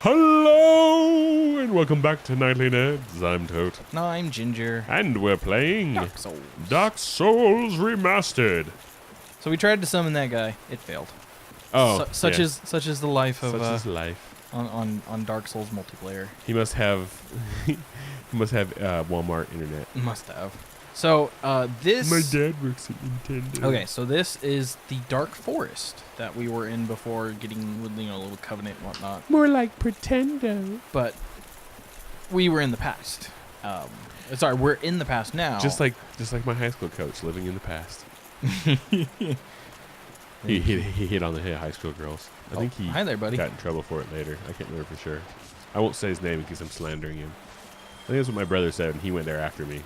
Hello and welcome back to Nightly Nerds. I'm Tote. No, I'm Ginger. And we're playing Dark Souls Remastered. So we tried to summon that guy. It failed. Oh, such is the life of such is life on Dark Souls multiplayer. He must have Walmart internet. Must have. So this. My dad works at Nintendo. Okay, so this is the Dark Forest that we were in before getting with, you know, a little covenant and whatnot. More like Pretendo. But we were in the past. Sorry, we're in the past now. Just like my high school coach living in the past. He hit on the high school girls. I think he hi there, buddy. got in trouble for it later. I can't remember for sure. I won't say his name because I'm slandering him. I think that's what my brother said, and he went there after me.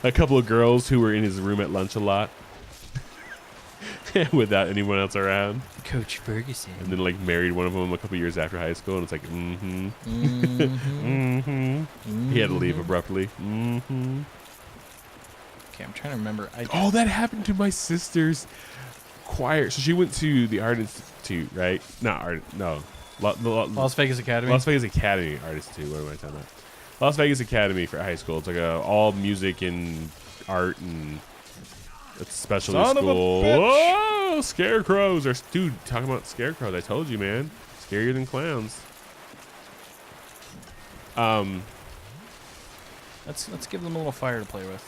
A couple of girls who were in his room at lunch a lot without anyone else around. Coach Ferguson. And then like married one of them a couple years after high school, and it's like, He had to leave abruptly. Okay, I'm trying to remember. Oh, that happened to my sister's choir. So she went to the Art Institute, right? Not art. No, Las Vegas Academy. Las Vegas Academy Art Institute. What am I talking about? Las Vegas Academy for high school. It's like all music and art, and it's a specialty Son school. of a bitch. Whoa, scarecrows! Dude, talking about scarecrows. I told you, man. Scarier than clowns. Let's give them a little fire to play with.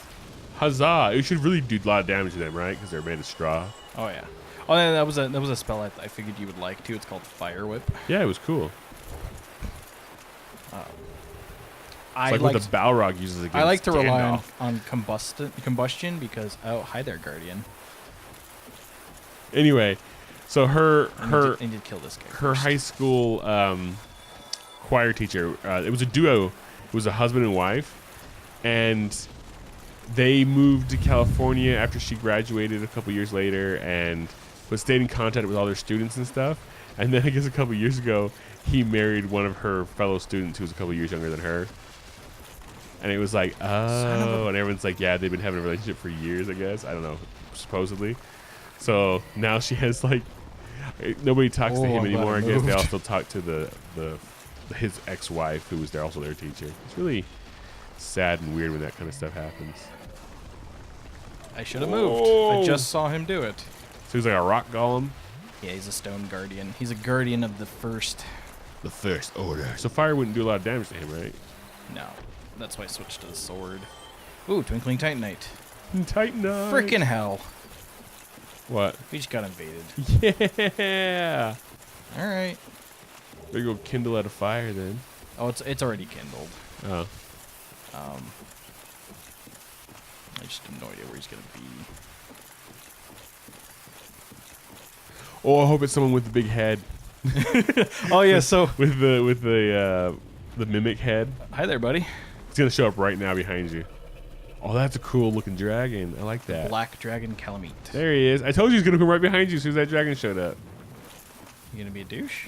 Huzzah! It should really do a lot of damage to them, right? Because they're made of straw. Oh yeah. Oh, yeah, that was a spell I figured you would like too. It's called Fire Whip. Yeah, it was cool. I like what the Balrog uses against I like to rely Gandalf. on combustion because hi there, Guardian. Anyway, so I need to kill this guy. Her high school choir teacher. It was a duo. It was a husband and wife, and they moved to California after she graduated a couple years later, and stayed in contact with all their students and stuff. And then I guess a couple years ago, he married one of her fellow students who was a couple years younger than her. And it was like, oh, and everyone's like, yeah, they've been having a relationship for years, I guess. I don't know, supposedly. So now she has like, nobody talks to him anymore. I guess they all still talk to his ex-wife, who was also their teacher. It's really sad and weird when that kind of stuff happens. I should have moved. I just saw him do it. So he's like a rock golem. Yeah, he's a stone guardian. He's a guardian of the first. The First Order. So fire wouldn't do a lot of damage to him, right? No, that's why I switched to the sword. Ooh, Twinkling Titanite. Titanite. Frickin' hell. What? We just got invaded. Yeah. All right. Better go kindle at a fire then. Oh, it's already kindled. Oh. I just have no idea where he's gonna be. Oh, I hope it's someone with the big head. Oh yeah, so with the mimic head. Hi there, buddy. It's gonna show up right now behind you. Oh, that's a cool looking dragon. I like that. Black Dragon Calamite. There he is. I told you he's gonna come right behind you as soon as that dragon showed up. You gonna be a douche?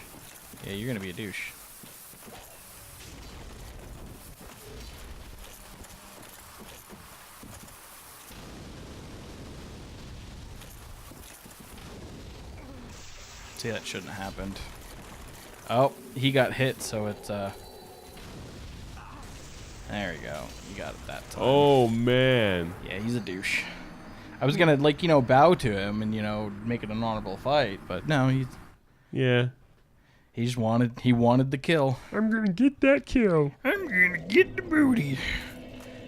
Yeah, you're gonna be a douche. See, that shouldn't have happened. Oh, he got hit, so it's there you go. You got it that time. Oh man. Yeah, he's a douche. I was gonna bow to him and make it an honorable fight, but no, he just wanted the kill. I'm gonna get that kill. I'm gonna get the booty.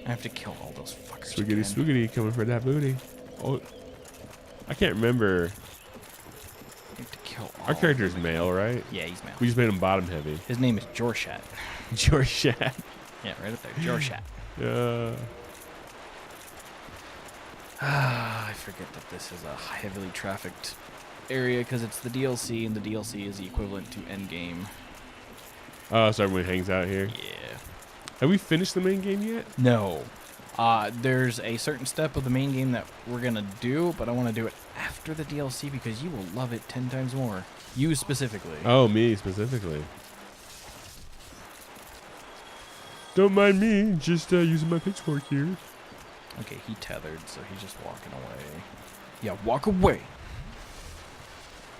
I have to kill all those fuckers. Swiggity swiggity coming for that booty. Oh, I can't remember. I have to kill all Our character is male, right? Yeah, he's male. We just made him bottom heavy. His name is Jorshat. Jorshat. Yeah, right up there. Jorshat. I forget that this is a heavily trafficked area because it's the DLC, and the DLC is the equivalent to endgame. Oh, so everyone hangs out here? Yeah. Have we finished the main game yet? No. There's a certain step of the main game that we're going to do, but I want to do it after the DLC because you will love it 10 times more. You specifically. Oh, me specifically. Don't mind me, just using my pitchfork here. Okay, he tethered, so he's just walking away. Yeah, walk away.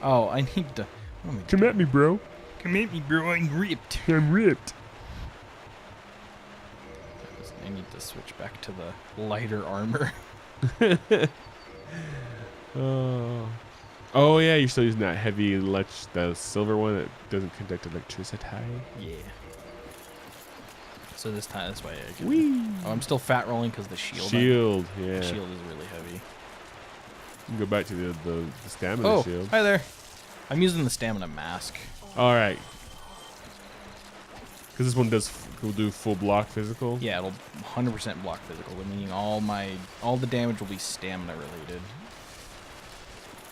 Oh, I need to... Come at me, bro. Come at me, bro. I'm ripped. I'm ripped. I need to switch back to the lighter armor. Oh yeah, you're still using that heavy the silver one that doesn't conduct electricity. Yeah. So this time, that's why I can... Whee! Oh, I'm still fat rolling because the shield. Yeah. The shield is really heavy. You can go back to the stamina Oh, shield. hi there. I'm using the stamina mask. All right. Because this one will do full block physical. Yeah, it'll 100% block physical, meaning all the damage will be stamina related.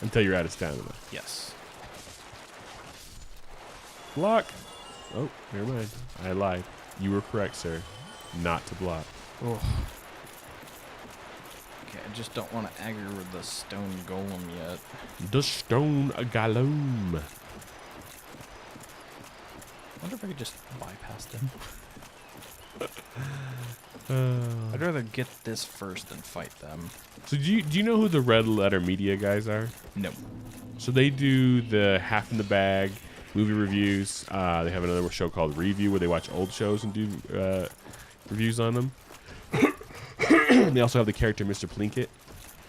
Until you're out of stamina. Yes. Block. Oh, never mind. I lied. You were correct, sir. Not to block. Oh. Okay, I just don't want to aggro with the stone golem yet. The stone golem. I wonder if I could just bypass them. I'd rather get this first than fight them. So do you know who the Red Letter Media guys are? No. So they do the Half in the Bag movie reviews. They have another show called Review where they watch old shows and do reviews on them. They also have the character Mr. Plinkett.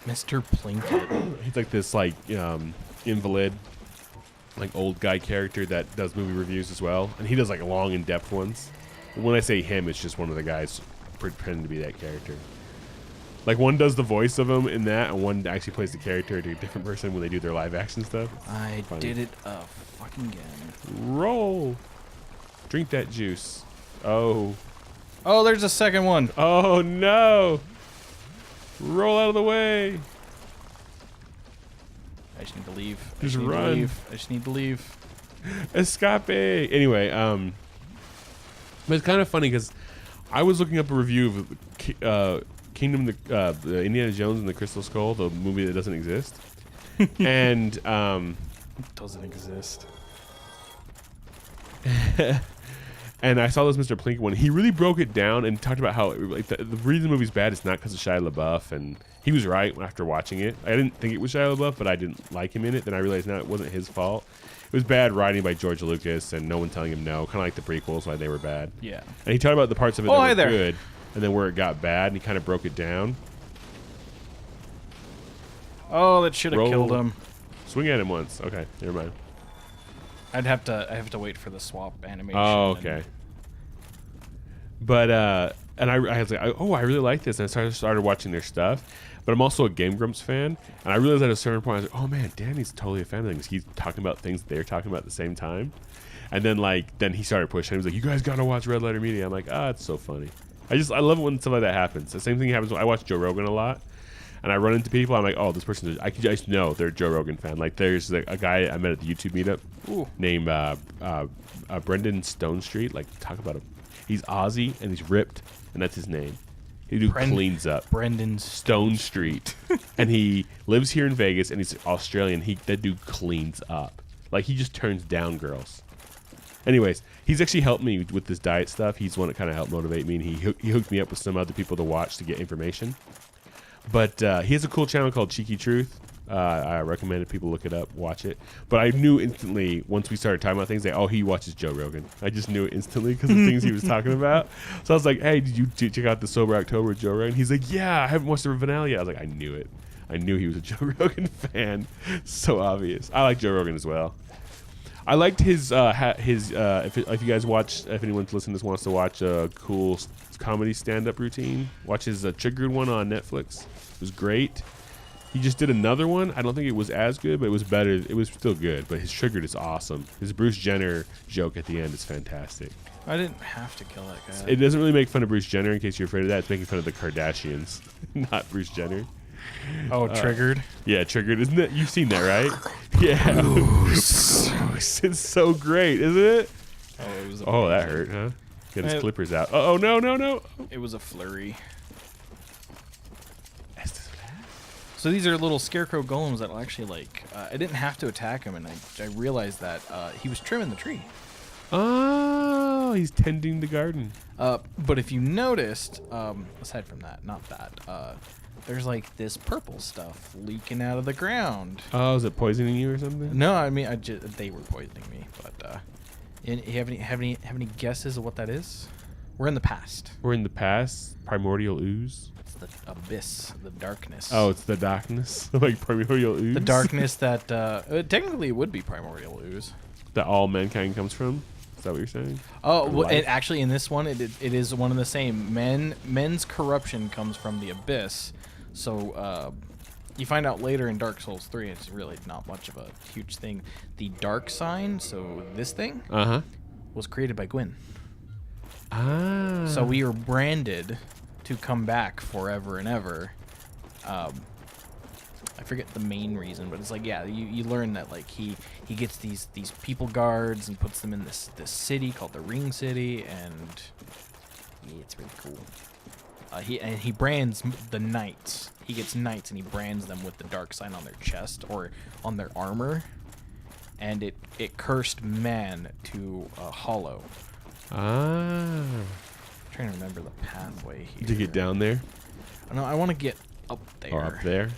Mr. Plinkett. He's like this invalid, like old guy character that does movie reviews as well, and he does like long, in-depth ones. When I say him, it's just one of the guys pretending to be that character. Like one does the voice of him in that, and one actually plays the character to a different person when they do their live action stuff. I did it fucking again. Roll. Drink that juice. Oh. Oh, there's a second one. Oh no. Roll out of the way. I just need to leave. Just run. I just need to leave. Escape. Anyway, but it's kind of funny because I was looking up a review of Kingdom, the Indiana Jones and the Crystal Skull, the movie that doesn't exist, and It doesn't exist. and I saw this Mr. Plinkett one. He really broke it down and talked about how like the reason the movie's bad is not because of Shia LaBeouf, and he was right after watching it. I didn't think it was Shia LaBeouf, but I didn't like him in it. Then I realized now it wasn't his fault. It was bad writing by George Lucas and no one telling him no, kind of like the prequels, why they were bad. Yeah. And he talked about the parts of it Oh, that hi were there. good, and then where it got bad, and he kind of broke it down. Oh, that should have Roll. killed him. Swing at him once. Okay, never mind. I have to wait for the swap animation. Oh, okay. But and I was like, I really like this, and I started watching their stuff. But I'm also a Game Grumps fan, and I realized at a certain point, I was like, oh man, Danny's totally a fan of things. He's talking about things they're talking about at the same time. And then he started pushing. He was like, you guys gotta watch Red Letter Media. I'm like, it's so funny. I love it when stuff like that happens. The same thing happens when I watch Joe Rogan a lot, and I run into people. I'm like, oh, this person, I just know they're a Joe Rogan fan. Like there's a guy I met at the YouTube meetup named Brendan Stone Street. Like talk about him. He's Aussie and he's ripped, and that's his name. He cleans up. Brendan Stone Street. And he lives here in Vegas, and he's Australian. That dude cleans up. Like, he just turns down girls. Anyways, he's actually helped me with this diet stuff. He's one that kind of helped motivate me, and he hooked me up with some other people to watch to get information. But he has a cool channel called Cheeky Truth. I recommended people look it up, watch it. But I knew instantly, once we started talking about things, he watches Joe Rogan. I just knew it instantly because of the things he was talking about. So I was like, hey, did you check out the Sober October with Joe Rogan? He's like, yeah, I haven't watched the finale yet. I was like, I knew it. I knew he was a Joe Rogan fan. So obvious. I like Joe Rogan as well. I liked his if you guys watch, if anyone's listening to this wants to watch a cool comedy stand-up routine, watch his Triggered one on Netflix. It was great. He just did another one. I don't think it was as good, but it was better. It was still good, but his Triggered is awesome. His Bruce Jenner joke at the end is fantastic. I didn't have to kill that guy. It doesn't really make fun of Bruce Jenner, in case you're afraid of that. It's making fun of the Kardashians, not Bruce Jenner. Oh, Triggered? Yeah, Triggered. Isn't it? You've seen that, right? Yeah. It's so great, isn't it? Oh, it was that hurt, huh? Get his clippers out. Oh, no. It was a flurry. So these are little scarecrow golems that will actually, like, I didn't have to attack him, and I realized that he was trimming the tree. Oh, he's tending the garden. But if you noticed, aside from that, not that, there's like this purple stuff leaking out of the ground. Oh, is it poisoning you or something? No, I mean, they were poisoning me. But you have any guesses of what that is? We're in the past. We're in the past. Primordial ooze. It's the abyss, the darkness. Oh, it's the darkness, like primordial ooze. The darkness that technically it would be primordial ooze. That all mankind comes from. Is that what you're saying? Oh, well, actually, in this one, it is one and the same. Men's corruption comes from the abyss. So you find out later in Dark Souls 3, it's really not much of a huge thing. The dark sign, so this thing, was created by Gwyn. Ah. So we are branded to come back forever and ever. I forget the main reason, but it's like, yeah, you learn that like he gets these people guards and puts them in this city called the Ring City, and yeah, it's really cool. He brands the knights. He gets knights and he brands them with the dark sign on their chest or on their armor, and it cursed man to hollow. Ah. I'm trying to remember the pathway here. Did you get down there? No, I want to get up there. Or up there?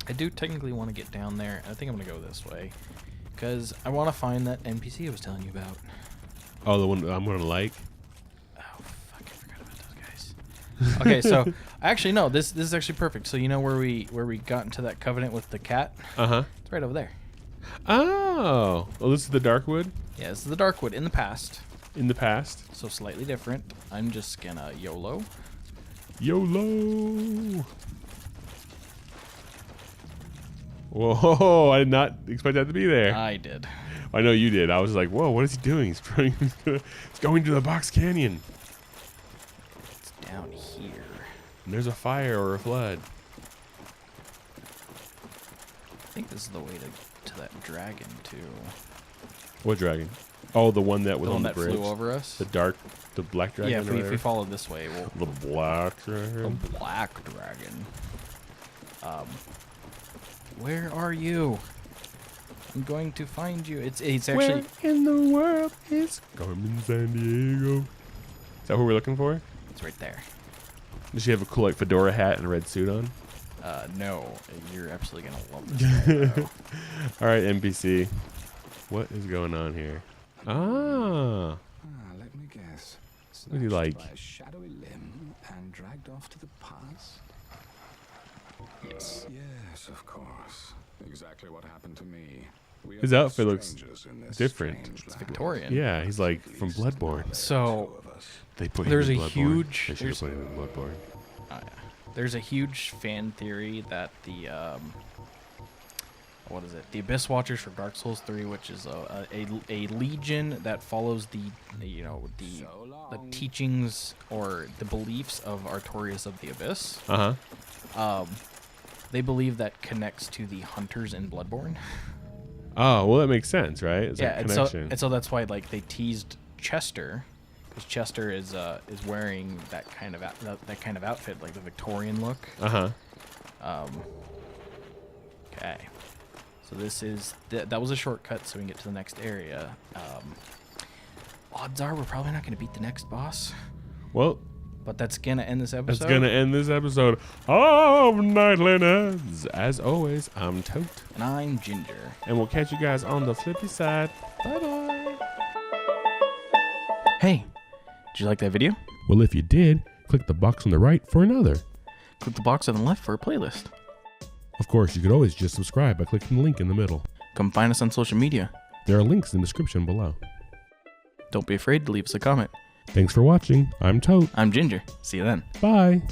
I do technically want to get down there. I think I'm going to go this way. Because I want to find that NPC I was telling you about. Oh, the one that I'm going to like? Oh, fuck. I forgot about those guys. Okay, so actually, no. This is actually perfect. So you know where we got into that covenant with the cat? Uh-huh. It's right over there. Oh. Well, this is the Darkwood? Yeah, this is the Darkwood in the past. In the past? So slightly different. I'm just going to YOLO. YOLO. Whoa, I did not expect that to be there. I did. I know you did. I was like, whoa, what is he doing? He's going to the Box Canyon. It's down here. And there's a fire or a flood. I think this is the way to that dragon, too. What dragon? Oh, the one that was on the that bridge. flew over us? The black dragon? Yeah, if we follow this way, we'll... The black dragon? The black dragon. Where are you? I'm going to find you. It's actually... Where in the world is Carmen Sandiego? Is that who we're looking for? It's right there. Does she have a cool like fedora hat and a red suit on? No. You're absolutely going to love this guy, All right, NPC. What is going on here? Ah. Let me guess. What do you like? By a shadowy limb and dragged off to the past. Yes. Yes, of course. Exactly what happened to me. His outfit looks different. It's Victorian. Yeah, he's like from BloodBorne. So They put there's him a in BloodBorne. huge... They should have put him in BloodBorne. Oh, yeah. There's a huge fan theory that the... what is it? The Abyss Watchers for Dark Souls 3, which is a legion that follows the teachings or the beliefs of Artorias of the Abyss. They believe that connects to the hunters in BloodBorne. Oh, well, that makes sense, right? It's Yeah, like connection. and so that's why like they teased Chester, because Chester is wearing that kind of outfit, like the Victorian look. Okay. So this is that was a shortcut, so we can get to the next area. Odds are we're probably not going to beat the next boss. Well, but that's going to end this episode. That's going to end this episode of Nightly Nerds. As always, I'm Tote. And I'm Ginger. And we'll catch you guys on the flippy side. Bye-bye. Hey, did you like that video? Well, if you did, click the box on the right for another. Click the box on the left for a playlist. Of course, you could always just subscribe by clicking the link in the middle. Come find us on social media. There are links in the description below. Don't be afraid to leave us a comment. Thanks for watching. I'm Tote. I'm Ginger. See you then. Bye.